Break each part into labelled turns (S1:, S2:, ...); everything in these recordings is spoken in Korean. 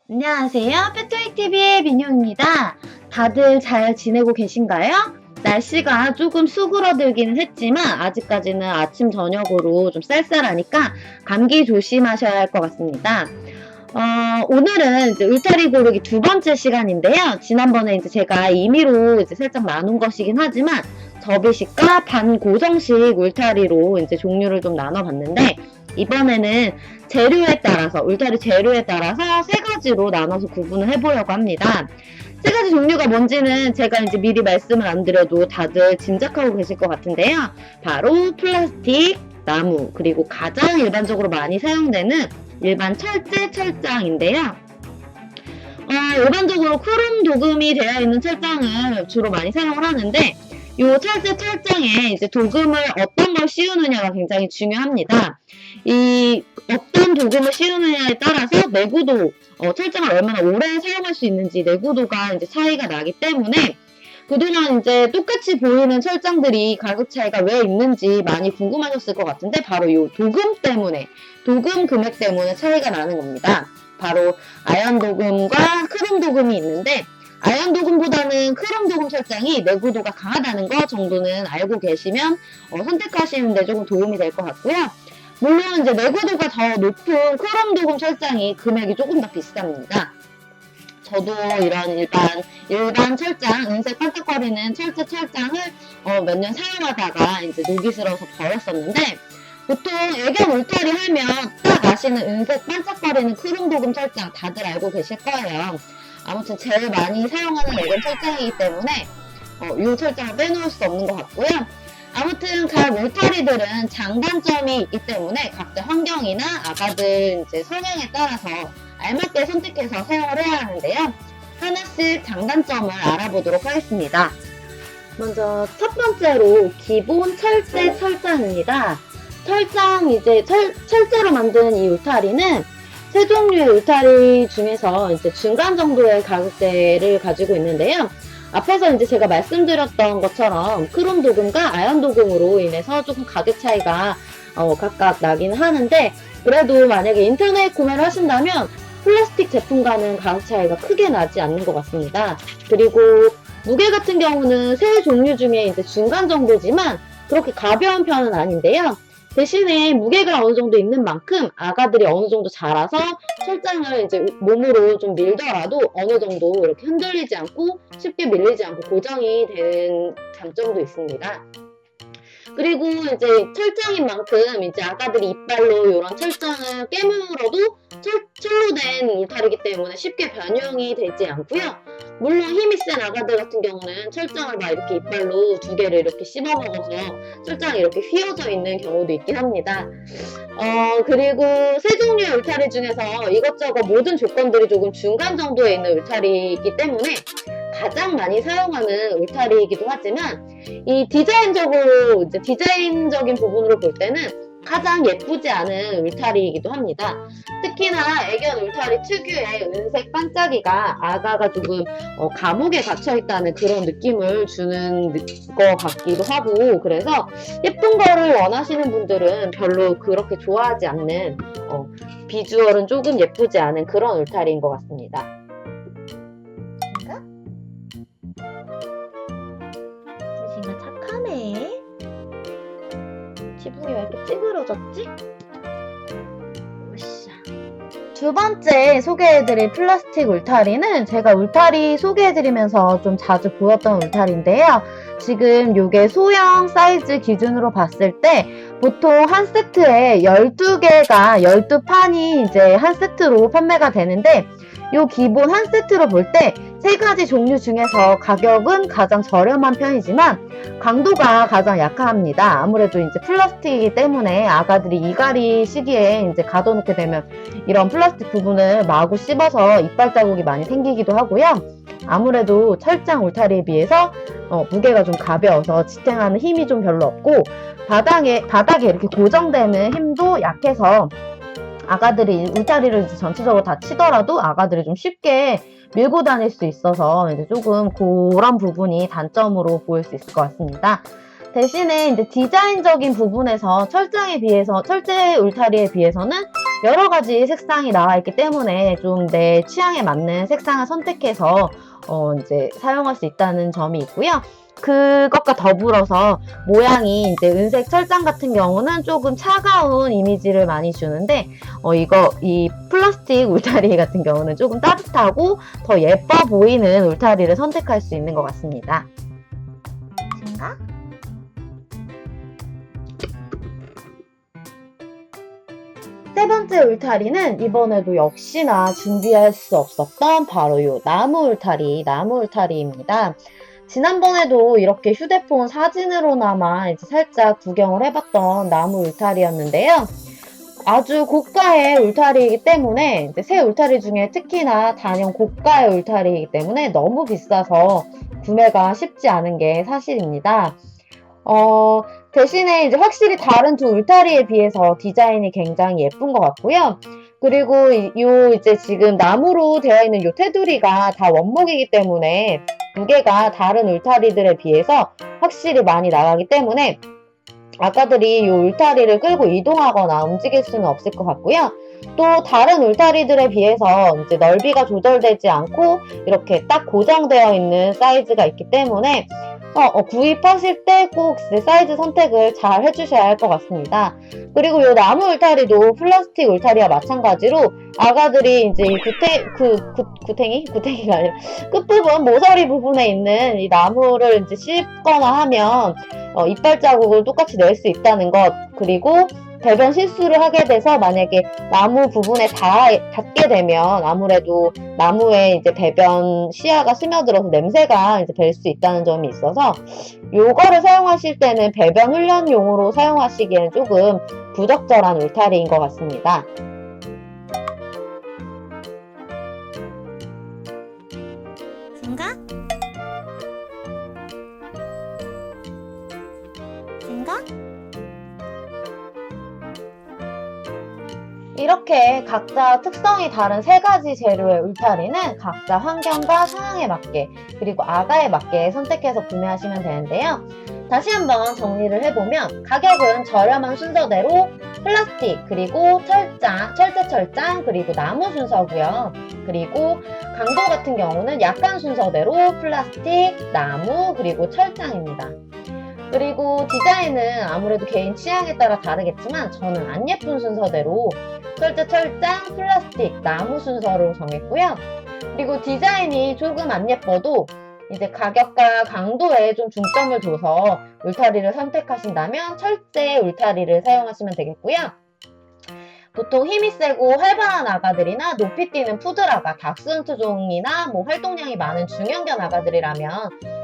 S1: 안녕하세요. 페토이TV의 민용입니다. 다들 잘 지내고 계신가요? 날씨가 조금 수그러들기는 했지만 아직까지는 아침 저녁으로 좀 쌀쌀하니까 감기 조심하셔야 할 것 같습니다. 오늘은 이제 울타리 고르기 두 번째 시간인데요. 지난번에 이제 제가 임의로 이제 살짝 나눈 것이긴 하지만 접이식과 반고정식 울타리로 이제 종류를 좀 나눠봤는데 이번에는 재료에 따라서 울타리 재료에 따라서 세 가지로 나눠서 구분을 해보려고 합니다. 세 가지 종류가 뭔지는 제가 이제 미리 말씀을 안 드려도 다들 짐작하고 계실 것 같은데요. 바로 플라스틱, 나무, 그리고 가장 일반적으로 많이 사용되는 일반 철제 철장인데요. 일반적으로 크롬 도금이 되어 있는 철장을 주로 많이 사용을 하는데 이 철제 철장에 이제 도금을 어떤 걸 씌우느냐가 굉장히 중요합니다. 이 어떤 도금을 씌우느냐에 따라서 내구도, 철장을 얼마나 오래 사용할 수 있는지 내구도가 이제 차이가 나기 때문에 그동안 이제 똑같이 보이는 철장들이 가격 차이가 왜 있는지 많이 궁금하셨을 것 같은데 바로 이 도금 때문에, 도금 금액 때문에 차이가 나는 겁니다. 바로 아연 도금과 크롬 도금이 있는데 아연 도금보다는 크롬 도금 철장이 내구도가 강하다는 거 정도는 알고 계시면 선택하시는데 조금 도움이 될 것 같고요. 물론 이제 내구도가 더 높은 크롬 도금 철장이 금액이 조금 더 비쌉니다. 저도 이런 일반 철장, 은색 반짝거리는 철제 철장을 몇 년 사용하다가 이제 녹이 슬어서 버렸었는데 보통 애견 울타리 하면 딱 아시는 은색 반짝거리는 크롬 도금 철장 다들 알고 계실 거예요. 아무튼 제일 많이 사용하는 애견 철장이기 때문에 이 철장을 빼놓을 수 없는 것 같고요. 아무튼 각 울타리들은 장단점이 있기 때문에 각자 환경이나 아가들 이제 성향에 따라서 알맞게 선택해서 사용을 해야 하는데요. 하나씩 장단점을 알아보도록 하겠습니다. 먼저 첫 번째로 기본 철제 철장입니다. 철장 이제 철제로 만든 이 울타리는 세 종류의 울타리 중에서 이제 중간 정도의 가격대를 가지고 있는데요. 앞에서 이제 제가 말씀드렸던 것처럼 크롬 도금과 아연 도금으로 인해서 조금 가격 차이가 각각 나기는 하는데 그래도 만약에 인터넷 구매를 하신다면 플라스틱 제품과는 가격 차이가 크게 나지 않는 것 같습니다. 그리고 무게 같은 경우는 세 종류 중에 이제 중간 정도지만 그렇게 가벼운 편은 아닌데요. 대신에 무게가 어느 정도 있는 만큼 아가들이 어느 정도 자라서 철장을 이제 몸으로 좀 밀더라도 어느 정도 이렇게 흔들리지 않고 쉽게 밀리지 않고 고정이 되는 장점도 있습니다. 그리고 이제 철장인 만큼 이제 아가들이 이빨로 이런 철장을 깨물어도 철로 된 울타리이기 때문에 쉽게 변형이 되지 않고요. 물론 힘이 센 아가들 같은 경우는 철장을 막 이렇게 이빨로 두 개를 이렇게 씹어먹어서 철장이 이렇게 휘어져 있는 경우도 있긴 합니다. 그리고 세 종류의 울타리 중에서 이것저것 모든 조건들이 조금 중간 정도에 있는 울타리이기 때문에 가장 많이 사용하는 울타리이기도 하지만 이 디자인적인 부분으로 볼 때는 가장 예쁘지 않은 울타리이기도 합니다. 특히나 애견 울타리 특유의 은색 반짝이가 아가가 조금 감옥에 갇혀있다는 그런 느낌을 주는 것 같기도 하고 그래서 예쁜 거를 원하시는 분들은 별로 그렇게 좋아하지 않는 비주얼은 조금 예쁘지 않은 그런 울타리인 것 같습니다. 지가 착하네. 지붕이 왜 이렇게 찌그러졌지? 으쌰. 두 번째 소개해드릴 플라스틱 울타리는 제가 울타리 소개해드리면서 좀 자주 보였던 울타리인데요. 지금 요게 소형 사이즈 기준으로 봤을 때 보통 한 세트에 12개가 12판이 이제 한 세트로 판매가 되는데 요 기본 한 세트로 볼 때 세 가지 종류 중에서 가격은 가장 저렴한 편이지만 강도가 가장 약합니다. 아무래도 이제 플라스틱이기 때문에 아가들이 이갈이 시기에 이제 가둬놓게 되면 이런 플라스틱 부분을 마구 씹어서 이빨 자국이 많이 생기기도 하고요. 아무래도 철장 울타리에 비해서 무게가 좀 가벼워서 지탱하는 힘이 좀 별로 없고 바닥에 이렇게 고정되는 힘도 약해서 아가들이 울타리를 전체적으로 다 치더라도 아가들이 좀 쉽게 밀고 다닐 수 있어서 이제 조금 그런 부분이 단점으로 보일 수 있을 것 같습니다. 대신에 이제 디자인적인 부분에서 철제 울타리에 비해서는 여러 가지 색상이 나와 있기 때문에 좀 내 취향에 맞는 색상을 선택해서 이제 사용할 수 있다는 점이 있고요. 그것과 더불어서 모양이 이제 은색 철장 같은 경우는 조금 차가운 이미지를 많이 주는데 이 플라스틱 울타리 같은 경우는 조금 따뜻하고 더 예뻐 보이는 울타리를 선택할 수 있는 것 같습니다. 생각? 세 번째 울타리는 이번에도 역시나 준비할 수 없었던 바로 이 나무 울타리입니다. 지난번에도 이렇게 휴대폰 사진으로나마 이제 살짝 구경을 해봤던 나무 울타리였는데요. 아주 고가의 울타리이기 때문에 이제 새 울타리 중에 특히나 단연 고가의 울타리이기 때문에 너무 비싸서 구매가 쉽지 않은 게 사실입니다. 대신에 이제 확실히 다른 두 울타리에 비해서 디자인이 굉장히 예쁜 것 같고요. 그리고 이제 지금 나무로 되어 있는 요 테두리가 다 원목이기 때문에 무게가 다른 울타리들에 비해서 확실히 많이 나가기 때문에 아가들이 이 울타리를 끌고 이동하거나 움직일 수는 없을 것 같고요. 또 다른 울타리들에 비해서 이제 넓이가 조절되지 않고 이렇게 딱 고정되어 있는 사이즈가 있기 때문에 구입하실 때 꼭 사이즈 선택을 잘 해주셔야 할 것 같습니다. 그리고 이 나무 울타리도 플라스틱 울타리와 마찬가지로 아가들이 이제 이 구탱이가 아니라 끝부분 모서리 부분에 있는 이 나무를 이제 씹거나 하면 이빨 자국을 똑같이 낼 수 있다는 것, 그리고 배변 실수를 하게 돼서 만약에 나무 부분에 닿게 되면 아무래도 나무에 이제 배변 시야가 스며들어서 냄새가 이제 별 수 있다는 점이 있어서 요거를 사용하실 때는 배변 훈련용으로 사용하시기에는 조금 부적절한 울타리인 것 같습니다.
S2: 생각? 생각?
S1: 이렇게 각자 특성이 다른 세 가지 재료의 울타리는 각자 환경과 상황에 맞게 그리고 아가에 맞게 선택해서 구매하시면 되는데요. 다시 한번 정리를 해보면 가격은 저렴한 순서대로 플라스틱 그리고 철제 철장 그리고 나무 순서고요. 그리고 강도 같은 경우는 약간 순서대로 플라스틱, 나무 그리고 철장입니다. 그리고 디자인은 아무래도 개인 취향에 따라 다르겠지만 저는 안 예쁜 순서대로 철제 철장, 플라스틱, 나무 순서로 정했고요. 그리고 디자인이 조금 안 예뻐도 이제 가격과 강도에 좀 중점을 둬서 울타리를 선택하신다면 철제 울타리를 사용하시면 되겠고요. 보통 힘이 세고 활발한 아가들이나 높이 뛰는 푸드라가, 닥스훈트종이나 활동량이 많은 중형견 아가들이라면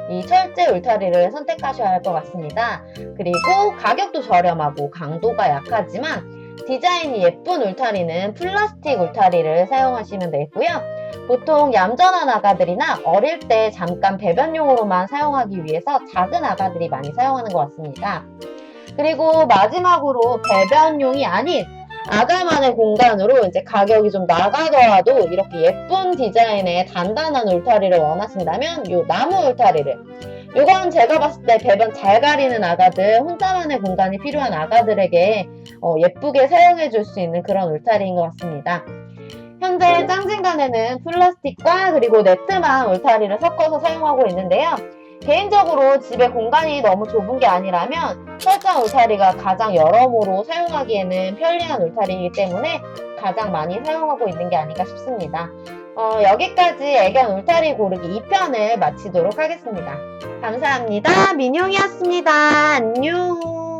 S1: 이 철제 울타리를 선택하셔야 할 것 같습니다. 그리고 가격도 저렴하고 강도가 약하지만 디자인이 예쁜 울타리는 플라스틱 울타리를 사용하시면 되겠고요. 보통 얌전한 아가들이나 어릴 때 잠깐 배변용으로만 사용하기 위해서 작은 아가들이 많이 사용하는 것 같습니다. 그리고 마지막으로 배변용이 아닌 아가만의 공간으로 이제 가격이 좀 나가더라도 이렇게 예쁜 디자인의 단단한 울타리를 원하신다면 이 나무 울타리를, 이건 제가 봤을 때 배변 잘 가리는 아가들, 혼자만의 공간이 필요한 아가들에게 예쁘게 사용해 줄 수 있는 그런 울타리인 것 같습니다. 현재 짱진간에는 플라스틱과 그리고 네트망 울타리를 섞어서 사용하고 있는데요. 개인적으로 집에 공간이 너무 좁은 게 아니라면 철장 울타리가 가장 여러모로 사용하기에는 편리한 울타리이기 때문에 가장 많이 사용하고 있는 게 아닌가 싶습니다. 여기까지 애견 울타리 고르기 2편을 마치도록 하겠습니다. 감사합니다. 민용이었습니다. 안녕.